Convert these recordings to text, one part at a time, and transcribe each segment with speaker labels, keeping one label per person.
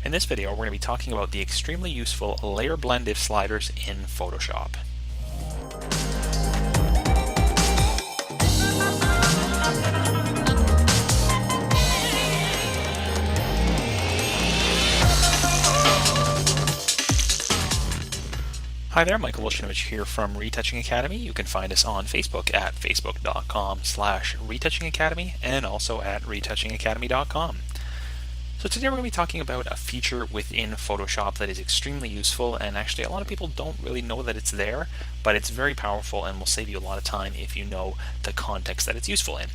Speaker 1: In this video, we're going to be talking about the extremely useful layer blend if sliders in Photoshop. Hi there, Michael Wilchinovich here from Retouching Academy. You can find us on Facebook at facebook.com/retouchingacademy and also at retouchingacademy.com. So today we're going to be talking about a feature within Photoshop that is extremely useful, and actually a lot of people don't really know that it's there, but it's very powerful and will save you a lot of time if you know the context that it's useful in.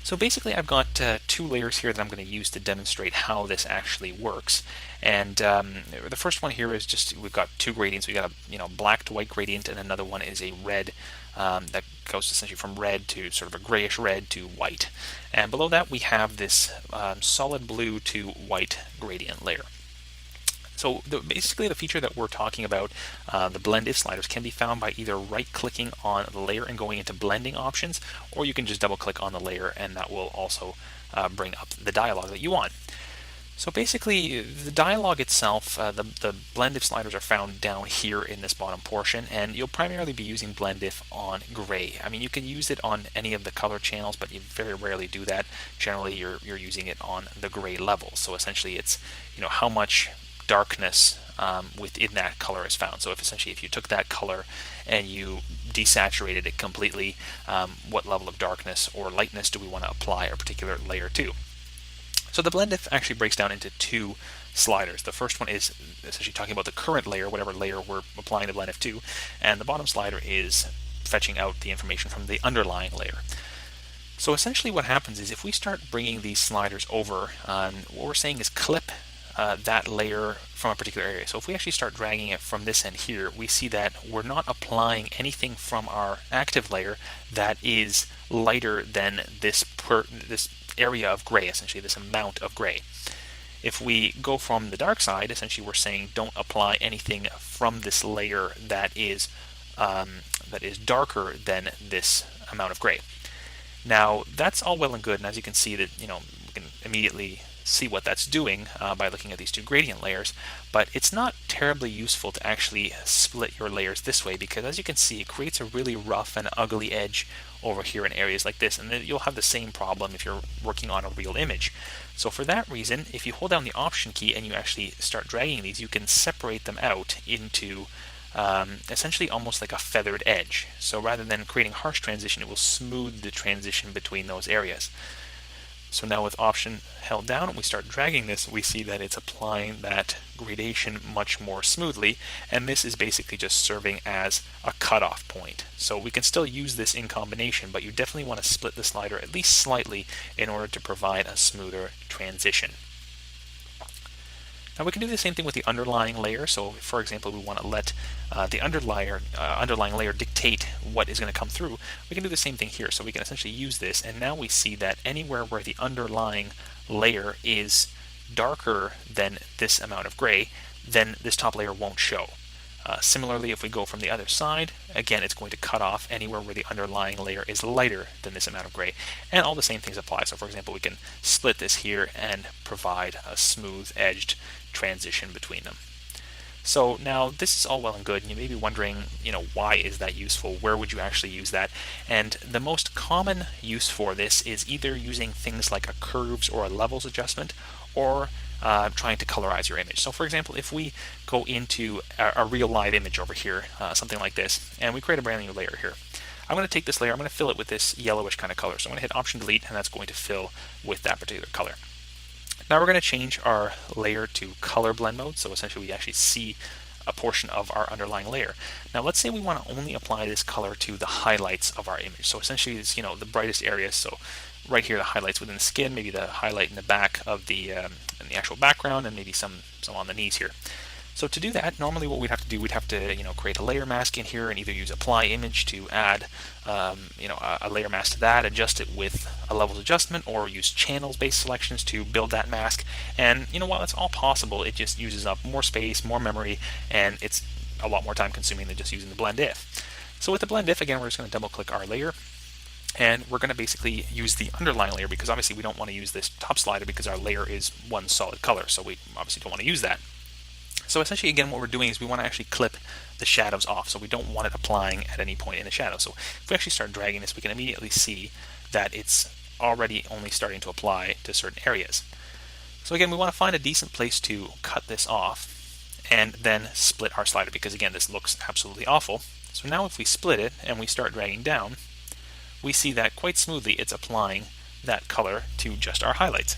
Speaker 1: So basically I've got two layers here that I'm going to use to demonstrate how this actually works. And the first one here is just, we've got two gradients. We've got a black to white gradient, and another one is a red that goes essentially from red to sort of a grayish red to white. And below that we have this solid blue to white gradient layer. So basically the feature that we're talking about, the blend if sliders, can be found by either right-clicking on the layer and going into blending options, or you can just double-click on the layer and that will also bring up the dialog that you want. So basically the dialog itself, the blend if sliders are found down here in this bottom portion, and you'll primarily be using blend if on gray. I mean, you can use it on any of the color channels, but you very rarely do that. Generally you're using it on the gray level. So essentially it's how much darkness within that color is found. So if you took that color and you desaturated it completely, what level of darkness or lightness do we want to apply a particular layer to? So the blend if actually breaks down into two sliders. The first one is essentially talking about the current layer, whatever layer we're applying the blend if to, and the bottom slider is fetching out the information from the underlying layer. So essentially what happens is if we start bringing these sliders over, what we're saying is clip that layer from a particular area. So if we actually start dragging it from this end here, we see that we're not applying anything from our active layer that is lighter than this area of gray, essentially this amount of gray. If we go from the dark side, essentially we're saying don't apply anything from this layer that is darker than this amount of gray. Now that's all well and good, and as you can see that we can immediately see what that's doing by looking at these two gradient layers, but it's not terribly useful to actually split your layers this way, because as you can see it creates a really rough and ugly edge over here in areas like this, and then you'll have the same problem if you're working on a real image. So for that reason, if you hold down the Option key and you actually start dragging these, you can separate them out into essentially almost like a feathered edge. So rather than creating harsh transition, it will smooth the transition between those areas. So now with Option held down and we start dragging this, we see that it's applying that gradation much more smoothly, and this is basically just serving as a cutoff point. So we can still use this in combination, but you definitely want to split the slider at least slightly in order to provide a smoother transition. Now we can do the same thing with the underlying layer. So for example, we want to let the underlying layer dictate what is going to come through. We can do the same thing here. So we can essentially use this, and now we see that anywhere where the underlying layer is darker than this amount of gray, then this top layer won't show. Similarly, if we go from the other side, again it's going to cut off anywhere where the underlying layer is lighter than this amount of gray, and all the same things apply. So for example, we can split this here and provide a smooth edged transition between them. So now this is all well and good, and you may be wondering, why is that useful? Where would you actually use that? And the most common use for this is either using things like a curves or a levels adjustment, or trying to colorize your image. So for example, if we go into a real live image over here, something like this, and we create a brand new layer here, I'm going to take this layer, I'm going to fill it with this yellowish kind of color. So I'm going to hit Option Delete, and that's going to fill with that particular color. Now we're going to change our layer to color blend mode, so essentially we actually see a portion of our underlying layer. Now let's say we want to only apply this color to the highlights of our image. So essentially it's the brightest areas. So right here the highlights within the skin, maybe the highlight in the back of the in the actual background, and maybe some on the knees here. So to do that, normally what we'd have to do, we'd have to create a layer mask in here and either use Apply Image to add a layer mask to that, adjust it with a levels adjustment, or use channels-based selections to build that mask. And while that's all possible, it just uses up more space, more memory, and it's a lot more time consuming than just using the blend if. So with the blend if, again, we're just going to double click our layer. And we're going to basically use the underlying layer because obviously we don't want to use this top slider because our layer is one solid color, so we obviously don't want to use that. So essentially, again, what we're doing is we want to actually clip the shadows off, so we don't want it applying at any point in the shadow. So if we actually start dragging this, we can immediately see that it's already only starting to apply to certain areas. So again, we want to find a decent place to cut this off and then split our slider because again, this looks absolutely awful. So now if we split it and we start dragging down, we see that quite smoothly it's applying that color to just our highlights.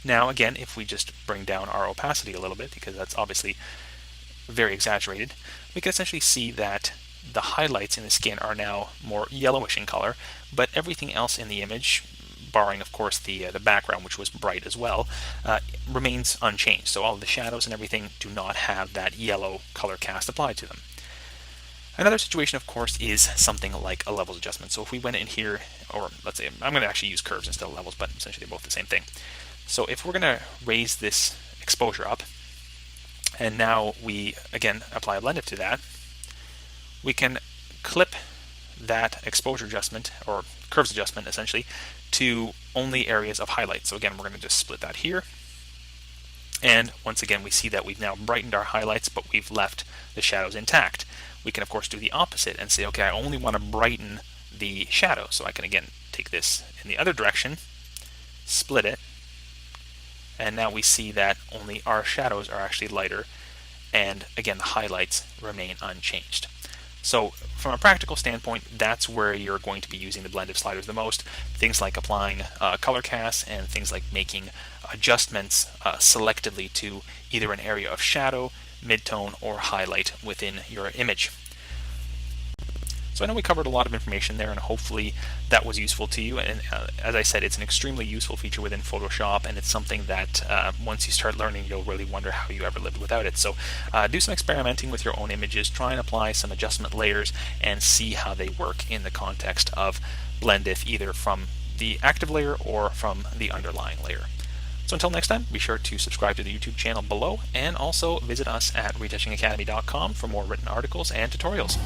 Speaker 1: Now again, if we just bring down our opacity a little bit, because that's obviously very exaggerated, we can essentially see that the highlights in the skin are now more yellowish in color, but everything else in the image, barring of course the background, which was bright as well, remains unchanged. So all of the shadows and everything do not have that yellow color cast applied to them. Another situation, of course, is something like a levels adjustment. So if we went in here, or let's say, I'm going to actually use curves instead of levels, but essentially they're both the same thing. So if we're going to raise this exposure up, and now we, again, apply a blend to that, we can clip that exposure adjustment, or curves adjustment, essentially, to only areas of highlight. So again, we're going to just split that here. And once again, we see that we've now brightened our highlights, but we've left the shadows intact. We can, of course, do the opposite and say, okay, I only want to brighten the shadow. So I can, again, take this in the other direction, split it, and now we see that only our shadows are actually lighter, and again, the highlights remain unchanged. So from a practical standpoint, that's where you're going to be using the blended sliders the most. Things like applying color casts and things like making adjustments selectively to either an area of shadow, midtone, or highlight within your image. So I know we covered a lot of information there, and hopefully that was useful to you. And as I said, it's an extremely useful feature within Photoshop, and it's something that once you start learning, you'll really wonder how you ever lived without it. So do some experimenting with your own images, try and apply some adjustment layers, and see how they work in the context of blend if, either from the active layer or from the underlying layer. So until next time, be sure to subscribe to the YouTube channel below, and also visit us at retouchingacademy.com for more written articles and tutorials.